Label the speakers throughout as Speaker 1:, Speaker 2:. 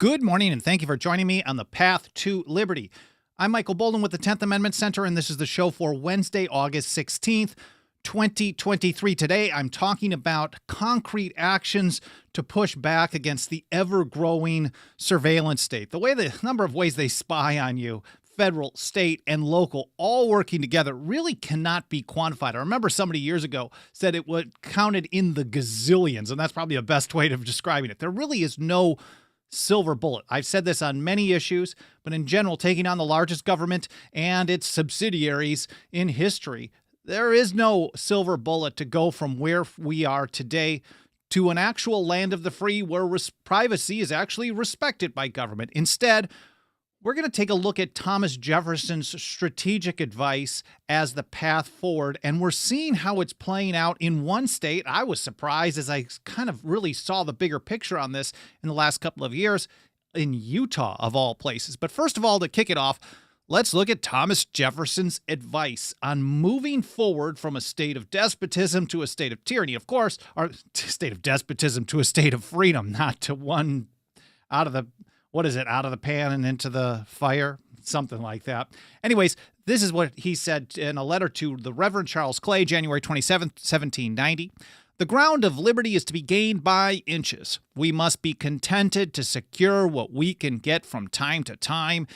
Speaker 1: Good morning, and thank you for joining me on the Path to Liberty. I'm Michael Bolden with the 10th Amendment Center, and this is the show for Wednesday, August 16th, 2023. Today, I'm talking about concrete actions to push back against the ever-growing surveillance state. The number of ways they spy on you, federal, state, and local, all working together, really cannot be quantified. I remember somebody years ago said it would counted in the gazillions, and that's probably the best way of describing it. There really is no silver bullet. I've said this on many issues, but in general, taking on the largest government and its subsidiaries in history, there is no silver bullet to go from where we are today to an actual land of the free where privacy is actually respected by government. Instead, we're going to take a look at Thomas Jefferson's strategic advice as the path forward, and we're seeing how it's playing out in one state. I was surprised as I kind of really saw the bigger picture on this in the last couple of years in Utah, of all places. But first of all, to kick it off, let's look at Thomas Jefferson's advice on moving forward from a state of despotism to a state of tyranny, of course, or state of despotism to a state of freedom, not to one out of the pan and into the fire? Something like that. Anyways, this is what he said in a letter to the Reverend Charles Clay, January 27th, 1790. The ground of liberty is to be gained by inches. We must be contented to secure what we can get from time to time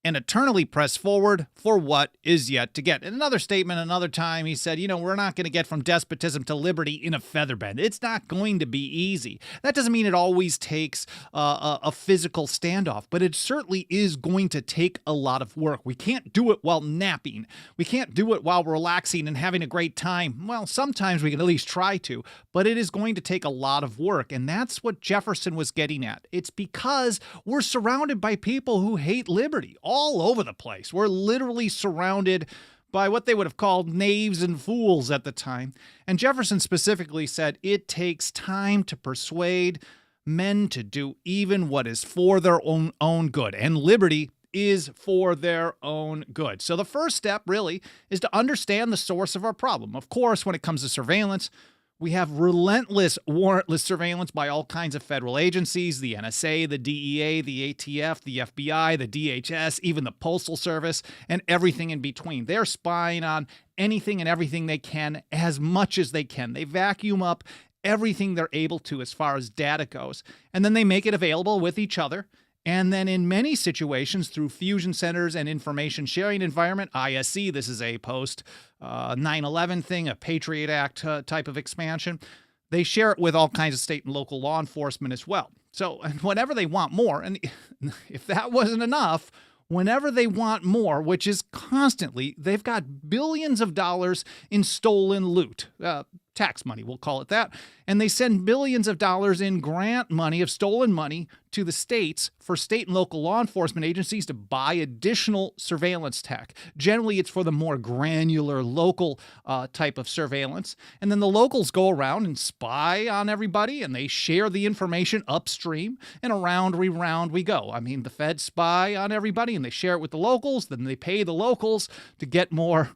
Speaker 1: and eternally press forward for what is yet to get. In another statement, another time, he said, we're not going to get from despotism to liberty in a feather bed. It's not going to be easy. That doesn't mean it always takes a physical standoff, but it certainly is going to take a lot of work. We can't do it while napping. We can't do it while relaxing and having a great time. Well, sometimes we can at least try to, but it is going to take a lot of work, and that's what Jefferson was getting at. It's because we're surrounded by people who hate liberty all over the place. We're literally surrounded by what they would have called knaves and fools at the time. And Jefferson specifically said it takes time to persuade men to do even what is for their own good. And liberty is for their own good. So the first step really is to understand the source of our problem. Of course, when it comes to surveillance, we have relentless, warrantless surveillance by all kinds of federal agencies, the NSA, the DEA, the ATF, the FBI, the DHS, even the Postal Service, and everything in between. They're spying on anything and everything they can as much as they can. They vacuum up everything they're able to as far as data goes, and then they make it available with each other. And then in many situations, through fusion centers and information sharing environment, ISC, this is a post 9/11 thing, a Patriot Act type of expansion, they share it with all kinds of state and local law enforcement as well. So and whenever they want more, and if that wasn't enough, whenever they want more, which is constantly, they've got billions of dollars in stolen loot, tax money, we'll call it that, and they send billions of dollars in grant money of stolen money to the states for state and local law enforcement agencies to buy additional surveillance tech. Generally, it's for the more granular local type of surveillance. And then the locals go around and spy on everybody, and they share the information upstream, and around we go. I mean, the feds spy on everybody, and they share it with the locals. Then they pay the locals to get more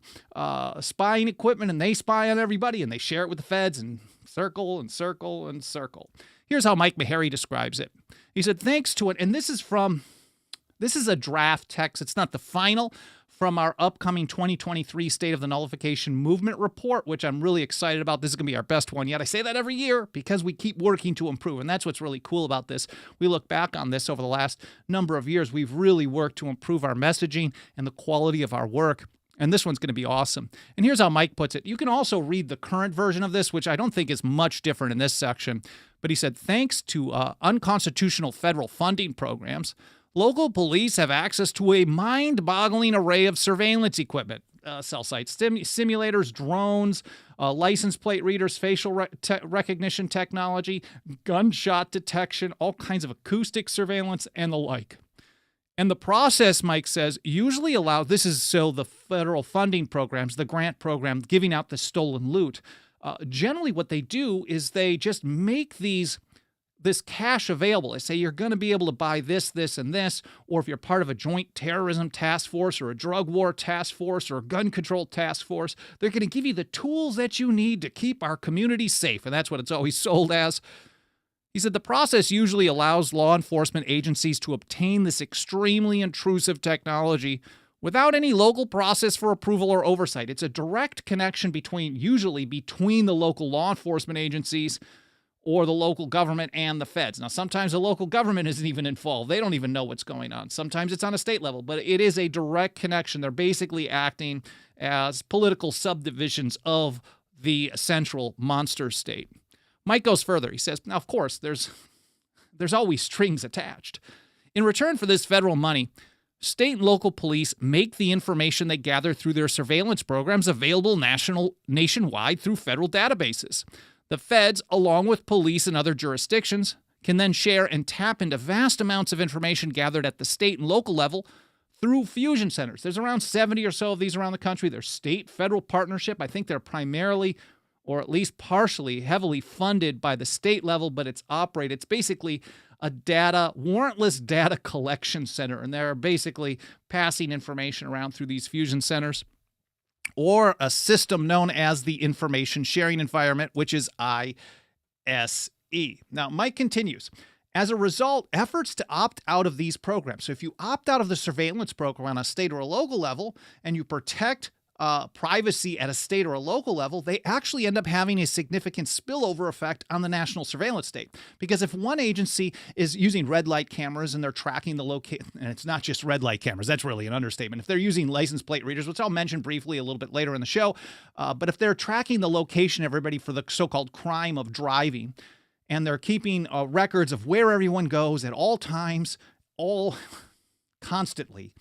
Speaker 1: spying equipment, and they spy on everybody, and they share it with the feds, and circle and circle and circle. Here's how Mike Meharry describes it. He said, thanks to it, and this is a draft text. It's not the final, from our upcoming 2023 State of the Nullification Movement report, which I'm really excited about. This is going to be our best one yet. I say that every year because we keep working to improve, and that's what's really cool about this. We look back on this over the last number of years. We've really worked to improve our messaging and the quality of our work. And this one's going to be awesome. And here's how Mike puts it. You can also read the current version of this, which I don't think is much different in this section. But he said, thanks to unconstitutional federal funding programs, local police have access to a mind-boggling array of surveillance equipment. Cell site simulators, drones, license plate readers, facial recognition technology, gunshot detection, all kinds of acoustic surveillance, and the like. And the process, Mike says, usually allows, this is so the federal funding programs, the grant program, giving out the stolen loot. Generally what they do is they just make this cash available. They say you're going to be able to buy this, this, and this, or if you're part of a joint terrorism task force or a drug war task force or a gun control task force, they're going to give you the tools that you need to keep our community safe. And that's what it's always sold as. He said the process usually allows law enforcement agencies to obtain this extremely intrusive technology without any local process for approval or oversight. It's a direct connection usually between the local law enforcement agencies or the local government and the feds. Now, sometimes the local government isn't even involved. They don't even know what's going on. Sometimes it's on a state level, but it is a direct connection. They're basically acting as political subdivisions of the central monster state. Mike goes further. He says, now, of course, there's always strings attached. In return for this federal money, state and local police make the information they gather through their surveillance programs available nationwide through federal databases. The feds, along with police and other jurisdictions, can then share and tap into vast amounts of information gathered at the state and local level through fusion centers. There's around 70 or so of these around the country. They're state-federal partnership. I think they're primarily, or at least partially, heavily funded by the state level, but it's basically a warrantless data collection center, and they're basically passing information around through these fusion centers, or a system known as the Information Sharing Environment, which is ISE. Now, Mike continues. As a result, efforts to opt out of these programs. So if you opt out of the surveillance program on a state or a local level and you protect privacy at a state or a local level, they actually end up having a significant spillover effect on the national surveillance state. Because if one agency is using red light cameras and they're tracking the location, and it's not just red light cameras, that's really an understatement. If they're using license plate readers, which I'll mention briefly a little bit later in the show, but if they're tracking the location of everybody for the so-called crime of driving, and they're keeping records of where everyone goes at all times, constantly,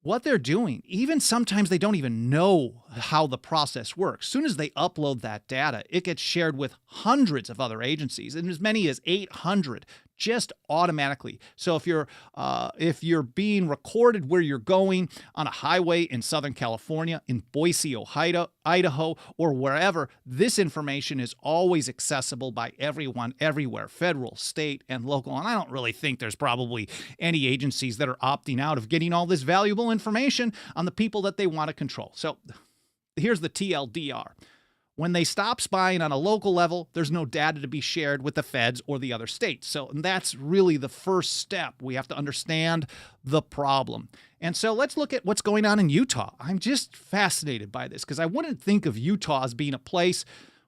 Speaker 1: what they're doing, even sometimes they don't even know how the process works. As soon as they upload that data, it gets shared with hundreds of other agencies, and as many as 800 just automatically. So if you're being recorded where you're going on a highway in Southern California, in Boise, Ohio, Idaho, or wherever, this information is always accessible by everyone, everywhere, federal, state, and local. And I don't really think there's probably any agencies that are opting out of getting all this valuable information on the people that they want to control. So here's the TLDR. When they stop spying on a local level, there's no data to be shared with the feds or the other states. So that's really the first step. We have to understand the problem. And so let's look at what's going on in Utah. I'm just fascinated by this because I wouldn't think of Utah as being a place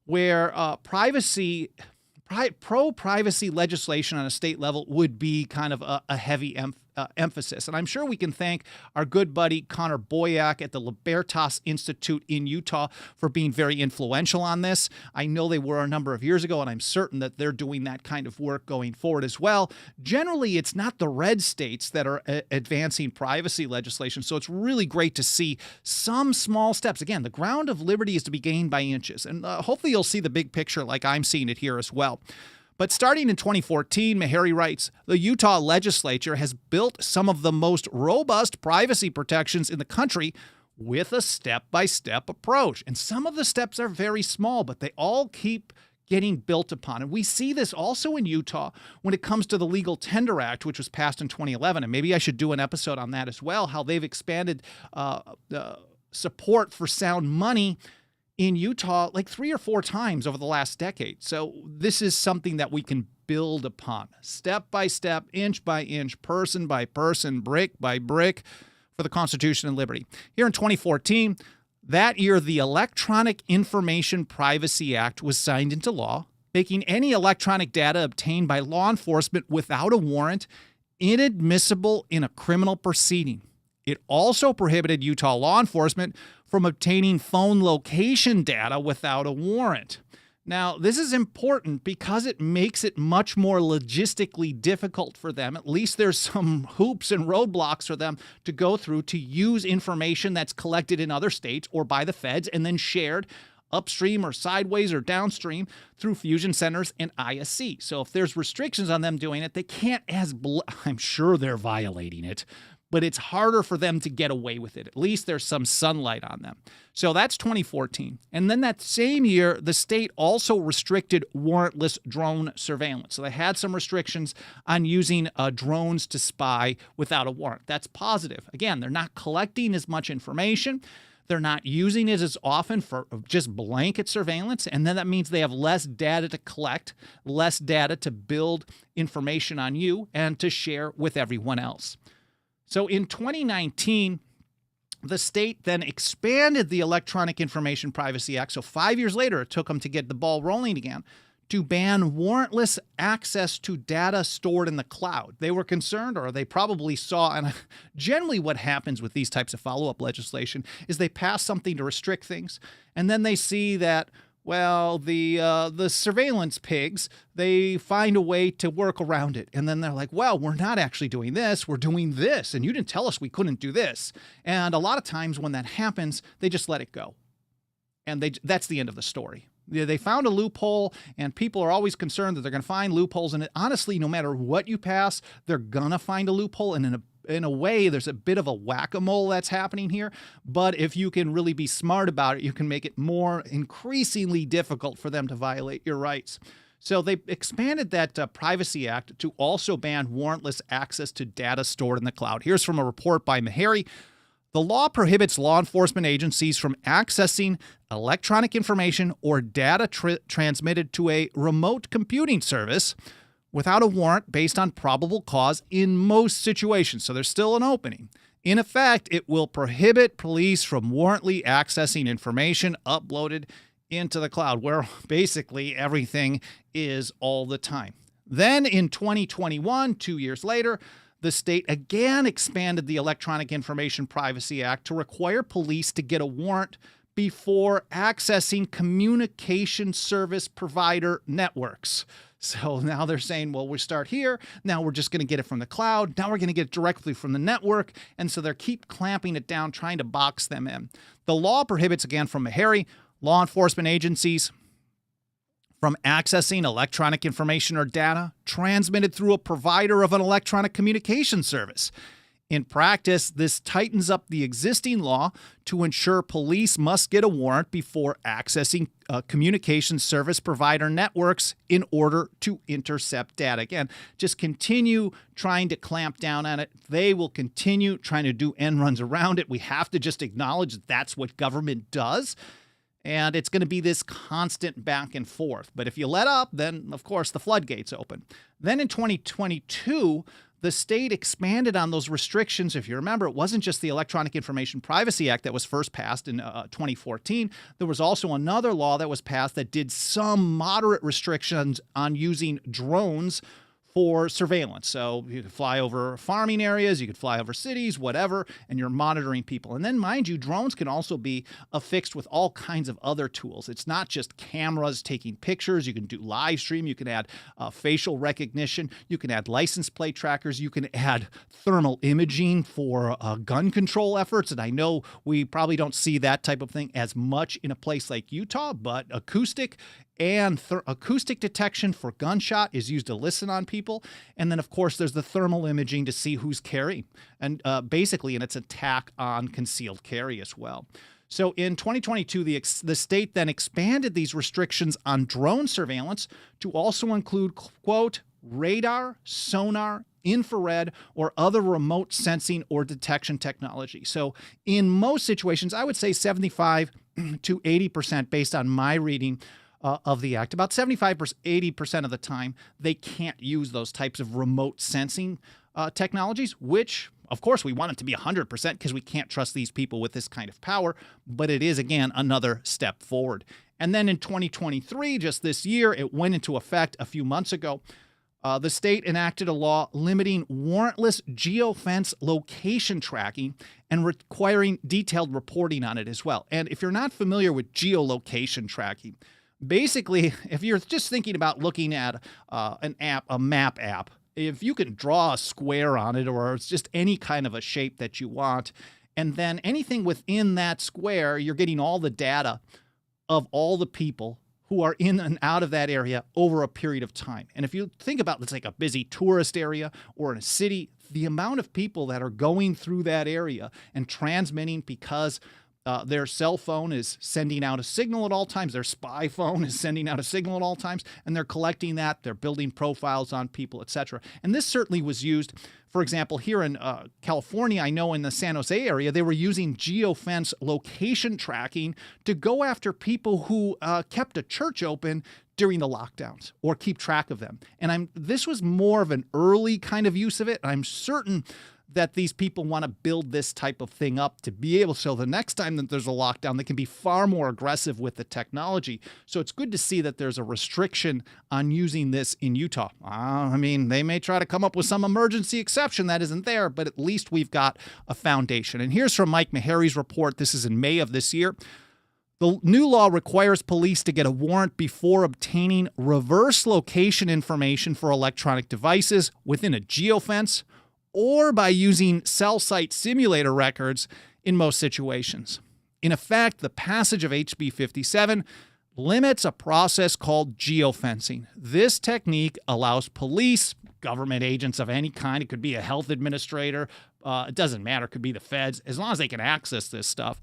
Speaker 1: where pro-privacy legislation on a state level would be kind of a heavy emphasis. And I'm sure we can thank our good buddy Connor Boyack at the Libertas Institute in Utah for being very influential on this. I know they were a number of years ago, and I'm certain that they're doing that kind of work going forward as well. Generally, it's not the red states that are advancing privacy legislation, so it's really great to see some small steps. Again, the ground of liberty is to be gained by inches, and hopefully you'll see the big picture like I'm seeing it here as well. But starting in 2014, Meharry writes, the Utah legislature has built some of the most robust privacy protections in the country with a step-by-step approach. And some of the steps are very small, but they all keep getting built upon. And we see this also in Utah when it comes to the Legal Tender Act, which was passed in 2011. And maybe I should do an episode on that as well, how they've expanded support for sound money in Utah like 3 or 4 times over the last decade. So this is something that we can build upon step by step, inch by inch, person by person, brick by brick for the Constitution and liberty. Here in 2014, that year, the Electronic Information Privacy Act was signed into law, making any electronic data obtained by law enforcement without a warrant inadmissible in a criminal proceeding. It also prohibited Utah law enforcement from obtaining phone location data without a warrant. Now, this is important because it makes it much more logistically difficult for them. At least there's some hoops and roadblocks for them to go through to use information that's collected in other states or by the feds and then shared upstream or sideways or downstream through fusion centers and ISC. So if there's restrictions on them doing it, they can't I'm sure they're violating it, but it's harder for them to get away with it. At least there's some sunlight on them. So that's 2014. And then that same year, the state also restricted warrantless drone surveillance. So they had some restrictions on using drones to spy without a warrant. That's positive. Again, they're not collecting as much information. They're not using it as often for just blanket surveillance, and then that means they have less data to collect, less data to build information on you and to share with everyone else. So in 2019, the state then expanded the Electronic Information Privacy Act. So 5 years later, it took them to get the ball rolling again, to ban warrantless access to data stored in the cloud. They were concerned, or they probably saw, and generally what happens with these types of follow-up legislation is they pass something to restrict things, and then they see that, well, the surveillance pigs, they find a way to work around it. And then they're like, well, we're not actually doing this, we're doing this, and you didn't tell us we couldn't do this. And a lot of times when that happens, they just let it go. And that's the end of the story. They found a loophole, and people are always concerned that they're going to find loopholes. And honestly, no matter what you pass, they're going to find a loophole. And in a way, there's a bit of a whack-a-mole that's happening here. But if you can really be smart about it, you can make it more increasingly difficult for them to violate your rights. So they expanded that Privacy Act to also ban warrantless access to data stored in the cloud. Here's from a report by Meharry. The law prohibits law enforcement agencies from accessing electronic information or data transmitted to a remote computing service without a warrant based on probable cause in most situations. So there's still an opening. In effect, it will prohibit police from warrantlessly accessing information uploaded into the cloud, where basically everything is all the time. Then in 2021, 2 years later, the state again expanded the Electronic Information Privacy Act to require police to get a warrant before accessing communication service provider networks. So now they're saying, well, we start here. Now we're just going to get it from the cloud. Now we're going to get it directly from the network. And so they keep clamping it down, trying to box them in. The law prohibits, again, from Meharry, law enforcement agencies from accessing electronic information or data transmitted through a provider of an electronic communication service. In practice, this tightens up the existing law to ensure police must get a warrant before accessing communication service provider networks in order to intercept data. Again, just continue trying to clamp down on it. They will continue trying to do end runs around it. We have to just acknowledge that that's what government does. And it's going to be this constant back and forth. But if you let up, then, of course, the floodgates open. Then in 2022, the state expanded on those restrictions. If you remember, it wasn't just the Electronic Information Privacy Act that was first passed in 2014. There was also another law that was passed that did some moderate restrictions on using drones for surveillance. So you could fly over farming areas, you could fly over cities, whatever, and you're monitoring people. And then, mind you, drones can also be affixed with all kinds of other tools. It's not just cameras taking pictures. You can do live stream. You can add facial recognition. You can add license plate trackers. You can add thermal imaging for gun control efforts. And I know we probably don't see that type of thing as much in a place like Utah, but acoustic and acoustic detection for gunshot is used to listen on people. And then, of course, there's the thermal imaging to see who's carrying. And basically, and it's an attack on concealed carry as well. So in 2022, the state then expanded these restrictions on drone surveillance to also include, quote, radar, sonar, infrared, or other remote sensing or detection technology. So in most situations, I would say 75 to 80% based on my reading of the act. About 75-80% of the time, they can't use those types of remote sensing technologies, which, of course, we want it to be 100% because we can't trust these people with this kind of power. But it is, again, another step forward. And then in 2023, just this year, it went into effect a few months ago. The state enacted a law limiting warrantless geofence location tracking and requiring detailed reporting on it as well. And if you're not familiar with geolocation tracking, basically, if you're just thinking about looking at an app, a map app, if you can draw a square on it, or it's just any kind of a shape that you want, and then anything within that square, you're getting all the data of all the people who are in and out of that area over a period of time. And if you think about, let's like a busy tourist area or in a city, the amount of people that are going through that area and transmitting because Their cell phone is sending out a signal at all times. Their spy phone is sending out a signal at all times, and they're collecting that. They're building profiles on people, etc. And this certainly was used, for example, here in California. I know in the San Jose area, they were using geofence location tracking to go after people who kept a church open during the lockdowns or keep track of them. And this was more of an early kind of use of it. I'm certain that these people want to build this type of thing up to be able, so the next time that there's a lockdown, they can be far more aggressive with the technology. So it's good to see that there's a restriction on using this in Utah. I mean, they may try to come up with some emergency exception that isn't there, but at least we've got a foundation. And here's from Mike Meharry's report. This is in May of this year. The new law requires police to get a warrant before obtaining reverse location information for electronic devices within a geofence, or by using cell site simulator records in most situations. In effect, the passage of HB 57 limits a process called geofencing. This technique allows police, government agents of any kind, it could be a health administrator, it doesn't matter, it could be the feds, as long as they can access this stuff,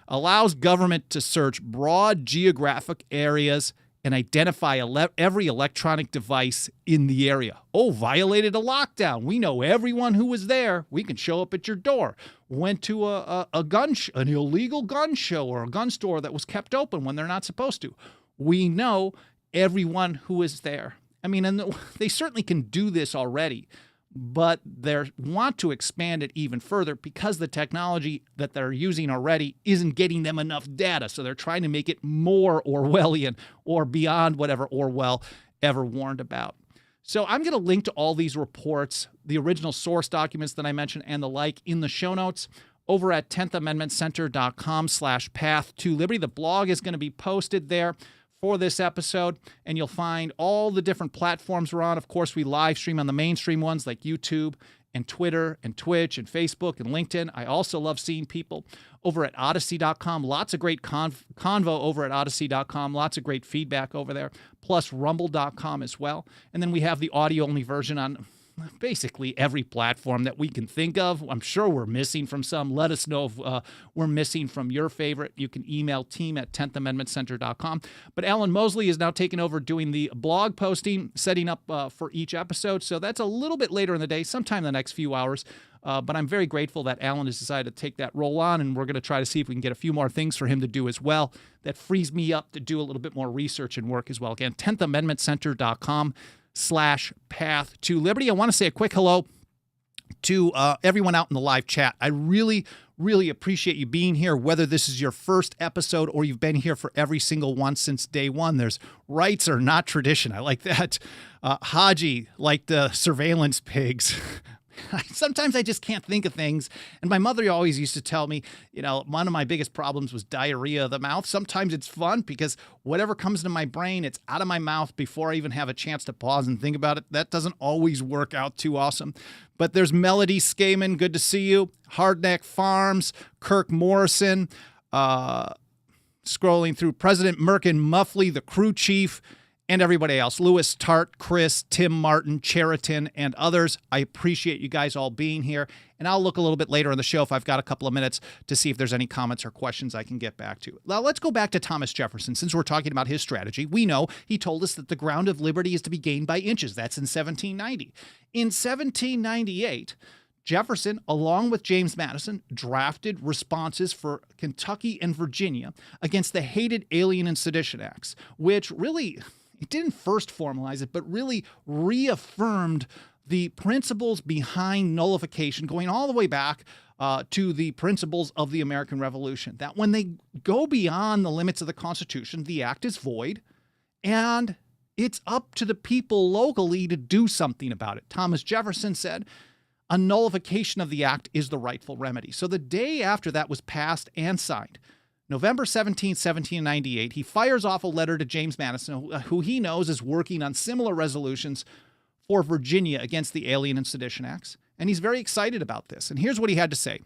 Speaker 1: allows government to search broad geographic areas and identify every electronic device in the area. Oh, violated a lockdown. We know everyone who was there. We can show up at your door. Went to an illegal gun show or a gun store that was kept open when they're not supposed to. We know everyone who is there. I mean, and they certainly can do this already, but they want to expand it even further because the technology that they're using already isn't getting them enough data. So they're trying to make it more Orwellian or beyond whatever Orwell ever warned about. So I'm going to link to all these reports, the original source documents that I mentioned and the like, in the show notes over at 10thamendmentcenter.com/path2liberty. The blog is going to be posted there for this episode, and you'll find all the different platforms we're on. Of course, we live stream on the mainstream ones like YouTube and Twitter and Twitch and Facebook and LinkedIn. I also love seeing people over at Odyssey.com. Lots of great convo over at Odyssey.com. Lots of great feedback over there, plus Rumble.com as well. And then we have the audio-only version on basically every platform that we can think of. I'm sure we're missing from some. Let us know if we're missing from your favorite. You can email team@10thamendmentcenter.com. But Alan Mosley is now taking over doing the blog posting, setting up for each episode. So that's a little bit later in the day, sometime in the next few hours. But I'm very grateful that Alan has decided to take that role on, and we're going to try to see if we can get a few more things for him to do as well. That frees me up to do a little bit more research and work as well. Again, 10thamendmentcenter.com/path2liberty. I want to say a quick hello to everyone out in the live chat. I really appreciate you being here, whether this is your first episode or you've been here for every single one since day one. There's rights are not tradition. I like that. Haji, like the surveillance pigs. Sometimes I just can't think of things. And my mother always used to tell me, one of my biggest problems was diarrhea of the mouth. Sometimes it's fun because whatever comes into my brain, it's out of my mouth before I even have a chance to pause and think about it. That doesn't always work out too awesome. But there's Melody Skaman. Good to see you. Hardneck Farms, Kirk Morrison, scrolling through President Merkin Muffley, the crew chief, and everybody else, Lewis Tart, Chris, Tim Martin, Cheriton, and others. I appreciate you guys all being here. And I'll look a little bit later in the show if I've got a couple of minutes to see if there's any comments or questions I can get back to. Now, let's go back to Thomas Jefferson. Since we're talking about his strategy, we know he told us that the ground of liberty is to be gained by inches. That's in 1790. In 1798, Jefferson, along with James Madison, drafted responses for Kentucky and Virginia against the hated Alien and Sedition Acts, which really... it didn't first formalize it, but really reaffirmed the principles behind nullification, going all the way back to the principles of the American Revolution, that when they go beyond the limits of the Constitution, the act is void, and it's up to the people locally to do something about it. Thomas Jefferson said, a nullification of the act is the rightful remedy. So the day after that was passed and signed, November 17, 1798, he fires off a letter to James Madison, who he knows is working on similar resolutions for Virginia against the Alien and Sedition Acts. And he's very excited about this. And here's what he had to say.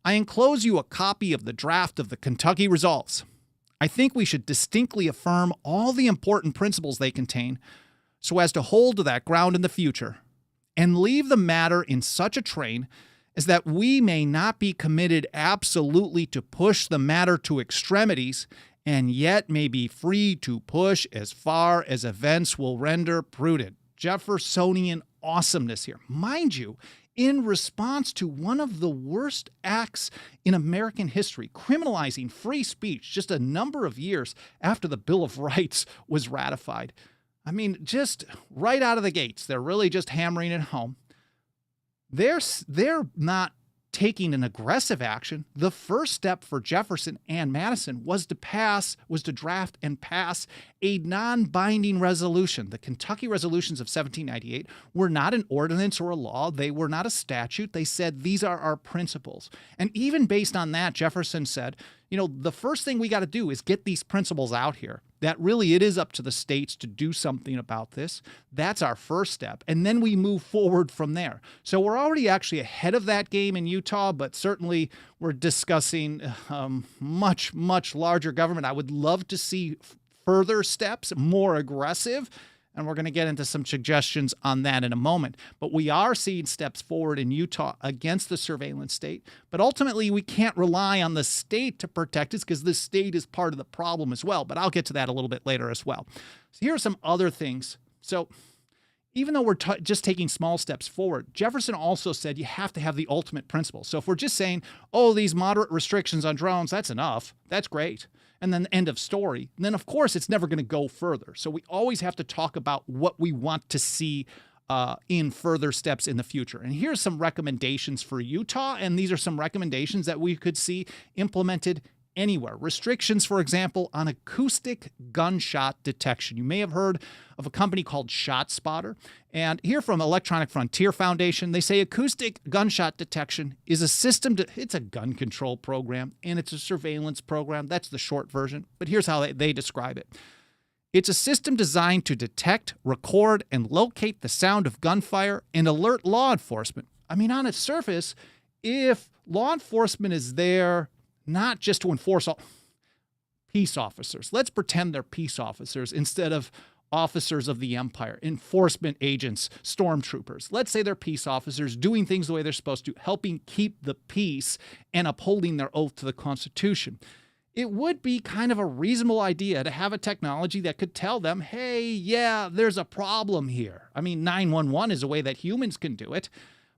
Speaker 1: I enclose you a copy of the draft of the Kentucky Resolves. I think we should distinctly affirm all the important principles they contain so as to hold to that ground in the future and leave the matter in such a train is that we may not be committed absolutely to push the matter to extremities, and yet may be free to push as far as events will render prudent. Jeffersonian awesomeness here. Mind you, in response to one of the worst acts in American history, criminalizing free speech just a number of years after the Bill of Rights was ratified. I mean, just right out of the gates, they're really just hammering it home. They're not taking an aggressive action. The first step for Jefferson and Madison was to draft and pass a non-binding resolution. The Kentucky resolutions of 1798 were not an ordinance or a law. They were not a statute. They said, these are our principles. And even based on that, Jefferson said, the first thing we got to do is get these principles out here. That really, it is up to the states to do something about this. That's our first step. And then we move forward from there. So we're already actually ahead of that game in Utah, but certainly we're discussing much, much larger government. I would love to see further steps, more aggressive. And we're going to get into some suggestions on that in a moment. But we are seeing steps forward in Utah against the surveillance state. But ultimately, we can't rely on the state to protect us because the state is part of the problem as well. But I'll get to that a little bit later as well. So here are some other things. So even though we're just taking small steps forward, Jefferson also said you have to have the ultimate principle. So if we're just saying, oh, these moderate restrictions on drones, that's enough. That's great. And then the end of story, then of course it's never going to go further. So we always have to talk about what we want to see in further steps in the future. And here's some recommendations for Utah, and these are some recommendations that we could see implemented anywhere. Restrictions, for example, on acoustic gunshot detection. You may have heard of a company called ShotSpotter. And here from Electronic Frontier Foundation, they say acoustic gunshot detection is a system it's a gun control program, and it's a surveillance program. That's the short version. But here's how they describe it. It's a system designed to detect, record, and locate the sound of gunfire and alert law enforcement. I mean, on its surface, if law enforcement is there not just to enforce all peace officers. Let's pretend they're peace officers instead of officers of the empire, enforcement agents, stormtroopers. Let's say they're peace officers doing things the way they're supposed to, helping keep the peace and upholding their oath to the Constitution. It would be kind of a reasonable idea to have a technology that could tell them, hey, yeah, there's a problem here. I mean, 911 is a way that humans can do it.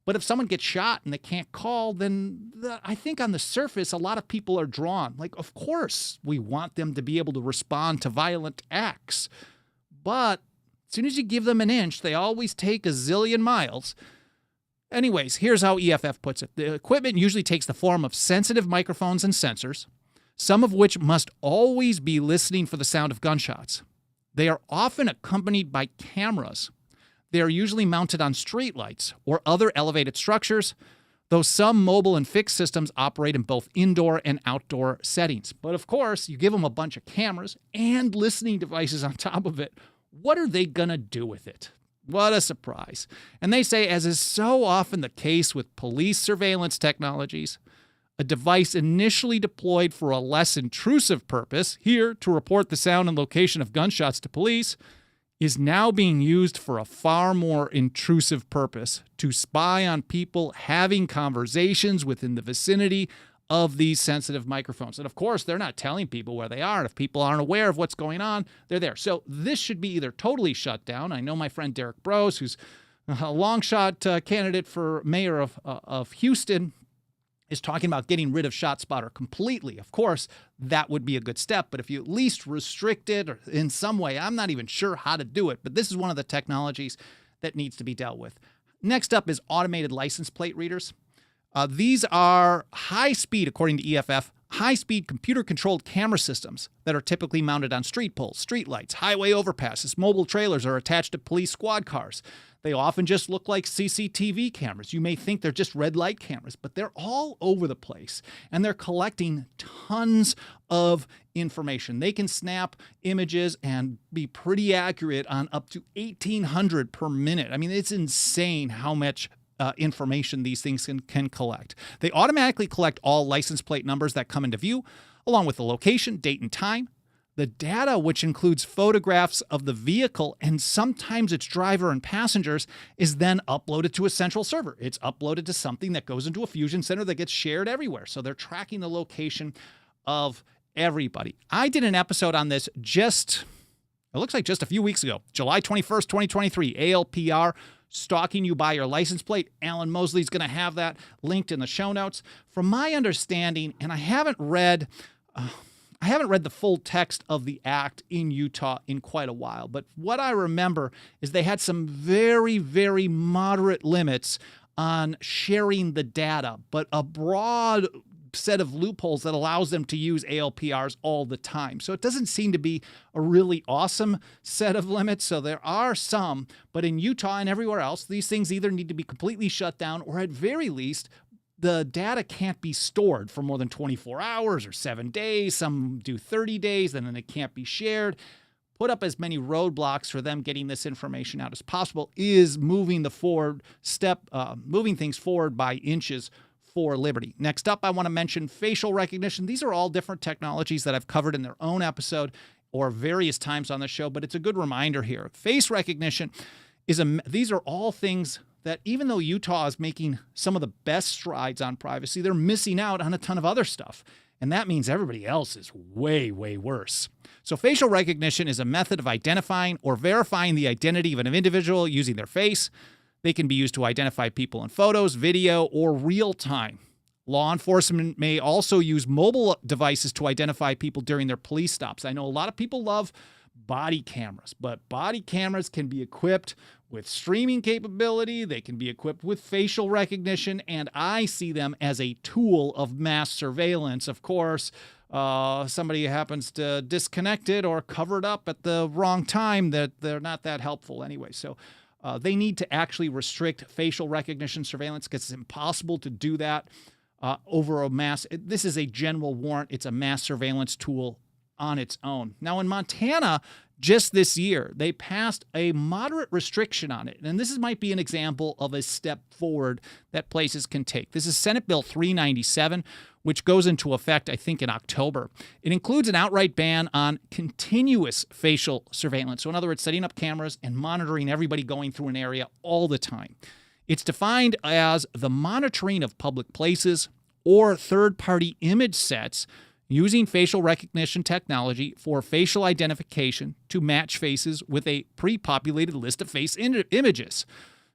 Speaker 1: But if someone gets shot and they can't call, then I think on the surface, a lot of people are drawn. Like, of course, we want them to be able to respond to violent acts. But as soon as you give them an inch, they always take a zillion miles. Anyways, here's how EFF puts it. The equipment usually takes the form of sensitive microphones and sensors, some of which must always be listening for the sound of gunshots. They are often accompanied by cameras. They are usually mounted on streetlights or other elevated structures, though some mobile and fixed systems operate in both indoor and outdoor settings. But of course, you give them a bunch of cameras and listening devices on top of it. What are they going to do with it? What a surprise. And they say, as is so often the case with police surveillance technologies, a device initially deployed for a less intrusive purpose, here to report the sound and location of gunshots to police, is now being used for a far more intrusive purpose, to spy on people having conversations within the vicinity of these sensitive microphones. And of course, they're not telling people where they are. And if people aren't aware of what's going on, they're there. So this should be either totally shut down. I know my friend Derek Brose, who's a long shot candidate for mayor of Houston, is talking about getting rid of ShotSpotter completely. Of course, that would be a good step, but if you at least restrict it or in some way, I'm not even sure how to do it, but this is one of the technologies that needs to be dealt with. Next up is automated license plate readers. These are high-speed, according to EFF, high-speed computer-controlled camera systems that are typically mounted on street poles, street lights, highway overpasses, mobile trailers, or attached to police squad cars. They often just look like CCTV cameras. You may think they're just red light cameras, but they're all over the place, and they're collecting tons of information. They can snap images and be pretty accurate on up to 1,800 per minute. I mean, it's insane how much information these things can collect. They automatically collect all license plate numbers that come into view, along with the location, date, and time. The data, which includes photographs of the vehicle and sometimes its driver and passengers, is then uploaded to a central server. It's uploaded to something that goes into a fusion center that gets shared everywhere. So they're tracking the location of everybody. I did an episode on this it looks like just a few weeks ago, July 21st, 2023, ALPR, stalking you by your license plate. Alan Mosley's going to have that linked in the show notes. From my understanding, and I haven't read the full text of the act in Utah in quite a while, but what I remember is they had some very, very moderate limits on sharing the data, but a broad set of loopholes that allows them to use ALPRs all the time. So it doesn't seem to be a really awesome set of limits. So there are some, but in Utah and everywhere else, these things either need to be completely shut down or at very least, the data can't be stored for more than 24 hours or 7 days. Some do 30 days, and then it can't be shared. Put up as many roadblocks for them getting this information out as possible is moving things forward by inches for liberty. Next up, I want to mention facial recognition. These are all different technologies that I've covered in their own episode or various times on the show, but it's a good reminder here. Face recognition these are all things that even though Utah is making some of the best strides on privacy, they're missing out on a ton of other stuff. And that means everybody else is way, way worse. So facial recognition is a method of identifying or verifying the identity of an individual using their face. They can be used to identify people in photos, video, or real time. Law enforcement may also use mobile devices to identify people during their police stops. I know a lot of people love body cameras, but body cameras can be equipped with streaming capability. They can be equipped with facial recognition, and I see them as a tool of mass surveillance. Of course, somebody happens to disconnect it or cover it up at the wrong time, that they're not that helpful anyway. So they need to actually restrict facial recognition surveillance because it's impossible to do that over a mass. This is a general warrant. It's a mass surveillance tool on its own. Now, in Montana, just this year, they passed a moderate restriction on it. And this might be an example of a step forward that places can take. This is Senate Bill 397, which goes into effect, I think, in October. It includes an outright ban on continuous facial surveillance. So in other words, setting up cameras and monitoring everybody going through an area all the time. It's defined as the monitoring of public places or third-party image sets using facial recognition technology for facial identification to match faces with a pre-populated list of face images.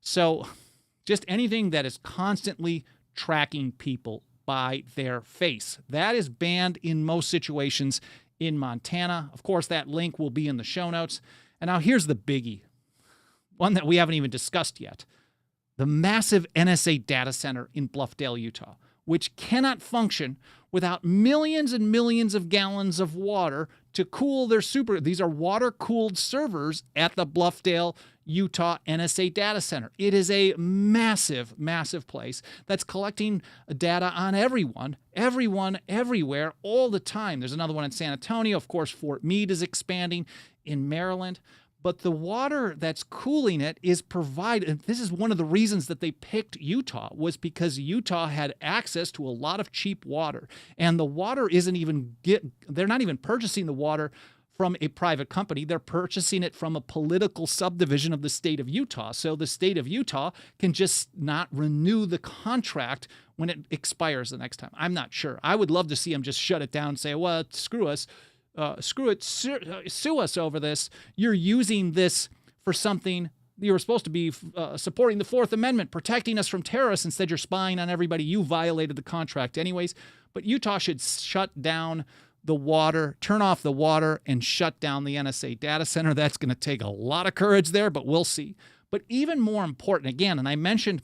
Speaker 1: So just anything that is constantly tracking people by their face. That is banned in most situations in Montana. Of course, that link will be in the show notes. And now here's the biggie, one that we haven't even discussed yet. The massive NSA data center in Bluffdale, Utah, which cannot function without millions and millions of gallons of water to cool these are water-cooled servers at the Bluffdale, Utah NSA data center. It is a massive, massive place that's collecting data on everyone, everywhere, all the time. There's another one in San Antonio. Of course, Fort Meade is expanding in Maryland. But the water that's cooling it is provided. This is one of the reasons that they picked Utah, was because Utah had access to a lot of cheap water. And the water they're not even purchasing the water from a private company. They're purchasing it from a political subdivision of the state of Utah. So the state of Utah can just not renew the contract when it expires the next time. I'm not sure. I would love to see them just shut it down and say, well, screw us. Sue us over this. You're using this for something. You were supposed to be supporting the Fourth Amendment, protecting us from terrorists. Instead, you're spying on everybody. You violated the contract anyways. But Utah should shut down the water, turn off the water, and shut down the NSA data center. That's going to take a lot of courage there, but we'll see. But even more important, again, and I mentioned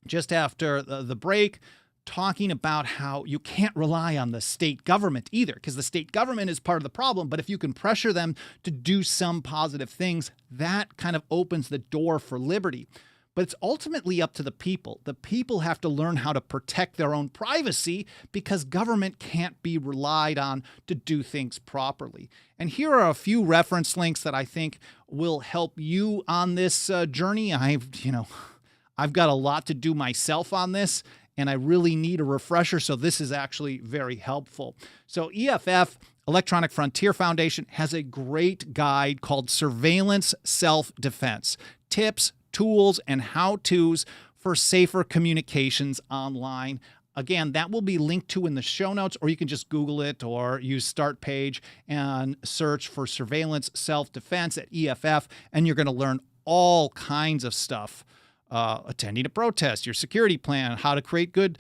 Speaker 1: just after the break, talking about how you can't rely on the state government either, because the state government is part of the problem. But if you can pressure them to do some positive things, that kind of opens the door for liberty. But it's ultimately up to the people. The people have to learn how to protect their own privacy because government can't be relied on to do things properly. And here are a few reference links that I think will help you on this journey. I've got a lot to do myself on this, and I really need a refresher, so this is actually very helpful. So EFF Electronic Frontier Foundation has a great guide called Surveillance Self-Defense: Tips, Tools, and How-Tos for Safer Communications Online. Again, that will be linked to in the show notes, or you can just Google it or use Start Page and search for Surveillance Self-Defense at EFF, and you're going to learn all kinds of stuff. Attending a protest, your security plan, how to create good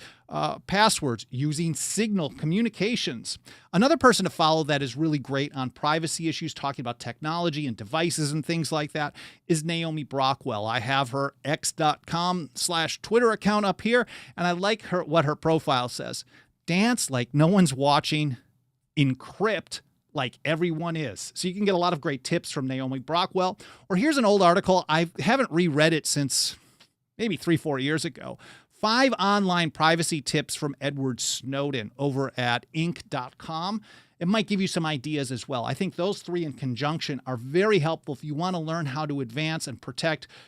Speaker 1: passwords, using Signal Communications. Another person to follow that is really great on privacy issues, talking about technology and devices and things like that, is Naomi Brockwell. I have her x.com/Twitter account up here, and I like what her profile says. Dance like no one's watching, encrypt like everyone is. So you can get a lot of great tips from Naomi Brockwell. Or here's an old article. I haven't reread it since maybe 3-4 years ago. 5 online privacy tips from Edward Snowden over at Inc.com. It might give you some ideas as well. I think those 3 in conjunction are very helpful if you want to learn how to advance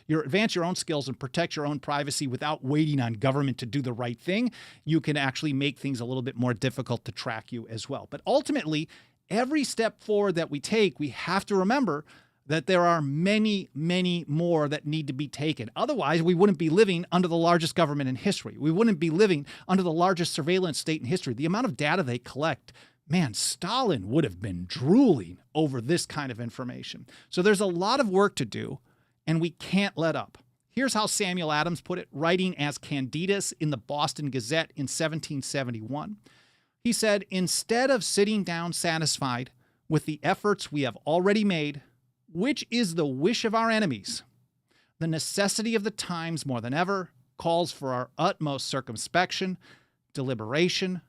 Speaker 1: your own skills and protect your own privacy without waiting on government to do the right thing. You can actually make things a little bit more difficult to track you as well. But ultimately, every step forward that we take, we have to remember that there are many, many more that need to be taken. Otherwise, we wouldn't be living under the largest government in history. We wouldn't be living under the largest surveillance state in history. The amount of data they collect, man, Stalin would have been drooling over this kind of information. So there's a lot of work to do, and we can't let up. Here's how Samuel Adams put it, writing as Candidus in the Boston Gazette in 1771. He said, "Instead of sitting down satisfied with the efforts we have already made, which is the wish of our enemies, the necessity of the times more than ever calls for our utmost circumspection, deliberation,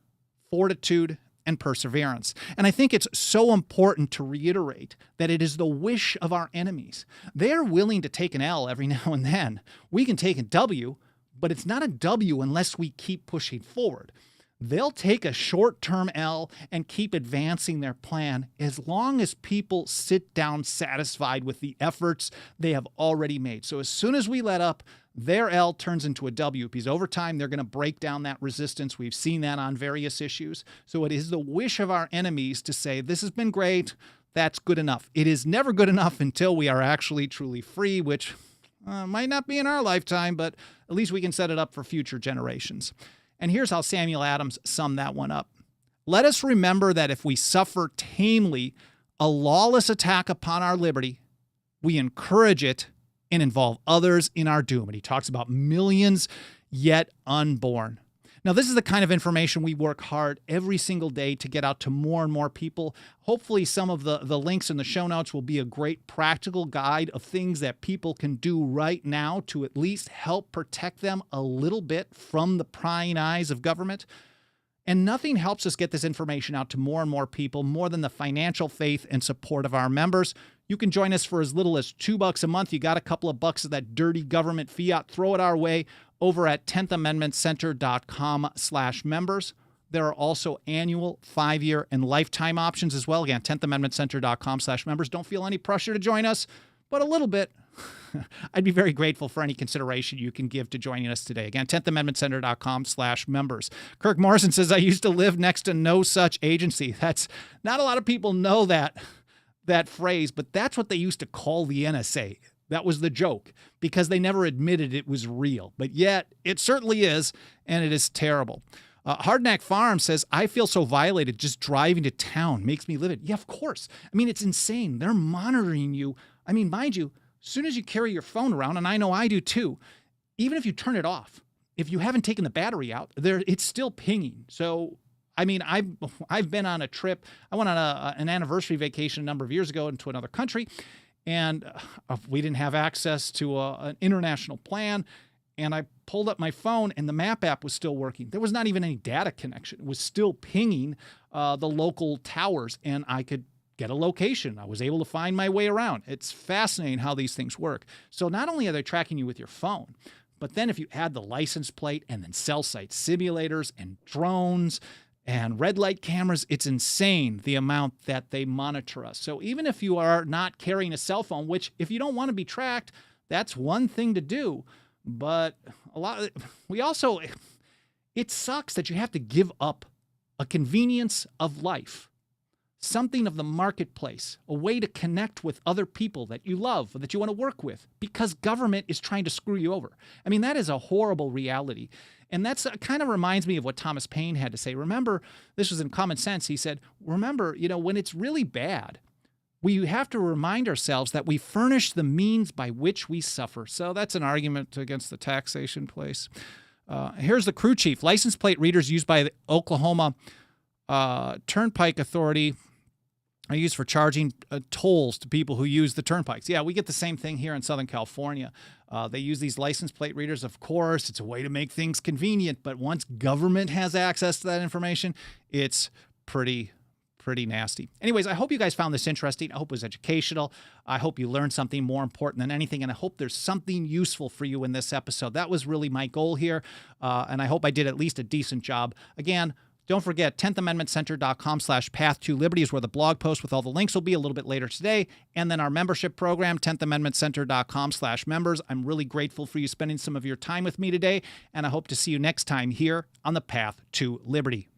Speaker 1: fortitude, and perseverance." And I think it's so important to reiterate that it is the wish of our enemies. They're willing to take an L every now and then. We can take a W, but it's not a W unless we keep pushing forward. They'll take a short-term L and keep advancing their plan as long as people sit down satisfied with the efforts they have already made. So as soon as we let up, their L turns into a W, because over time they're going to break down that resistance. We've seen that on various issues. So it is the wish of our enemies to say, this has been great, that's good enough. It is never good enough until we are actually truly free, which might not be in our lifetime, but at least we can set it up for future generations. And here's how Samuel Adams summed that one up. "Let us remember that if we suffer tamely a lawless attack upon our liberty, we encourage it and involve others in our doom." And he talks about millions yet unborn. Now, this is the kind of information we work hard every single day to get out to more and more people. Hopefully, some of the links in the show notes will be a great practical guide of things that people can do right now to at least help protect them a little bit from the prying eyes of government. And nothing helps us get this information out to more and more people more than the financial faith and support of our members. You can join us for as little as $2 a month. You got a couple of bucks of that dirty government fiat, throw it our way over at 10thamendmentcenter.com/members. There are also annual, 5-year, and lifetime options as well. Again, 10thamendmentcenter.com/members. Don't feel any pressure to join us, but a little bit. I'd be very grateful for any consideration you can give to joining us today. Again, 10thamendmentcenter.com/members. Kirk Morrison says, "I used to live next to no such agency." That's not a lot of people know that phrase, but that's what they used to call the NSA. That was the joke, because they never admitted it was real. But yet, it certainly is, and it is terrible. Hardknack Farm says, "I feel so violated just driving to town. Makes me livid." Yeah, of course. I mean, it's insane. They're monitoring you. I mean, mind you, as soon as you carry your phone around, and I know I do too, even if you turn it off, if you haven't taken the battery out, it's still pinging. So, I mean, I've been on a trip. I went on an anniversary vacation a number of years ago into another country, and we didn't have access to an international plan. And I pulled up my phone, and the map app was still working. There was not even any data connection. It was still pinging the local towers, and I could get a location. I was able to find my way around. It's fascinating how these things work. So not only are they tracking you with your phone, but then if you add the license plate and then cell site simulators and drones and red light cameras, it's insane the amount that they monitor us. So even if you are not carrying a cell phone, which if you don't want to be tracked, that's one thing to do. But it sucks that you have to give up a convenience of life something of the marketplace, a way to connect with other people that you love or that you want to work with, because government is trying to screw you over. I mean, that is a horrible reality. And that's kind of reminds me of what Thomas Paine had to say. Remember, this was in Common Sense. He said, remember, when it's really bad, we have to remind ourselves that we furnish the means by which we suffer. So that's an argument against the taxation place. Here's the crew chief. License plate readers used by the Oklahoma Turnpike Authority are used for charging tolls to people who use the turnpikes. Yeah, we get the same thing here in Southern California. They use these license plate readers. Of course, it's a way to make things convenient. But once government has access to that information, it's pretty nasty. Anyways, I hope you guys found this interesting. I hope it was educational. I hope you learned something more important than anything, and I hope there's something useful for you in this episode. That was really my goal here, and I hope I did at least a decent job. Again, don't forget, 10thAmendmentCenter.com/Path2Liberty is where the blog post with all the links will be a little bit later today. And then our membership program, 10thAmendmentCenter.com/members. I'm really grateful for you spending some of your time with me today, and I hope to see you next time here on the Path to Liberty.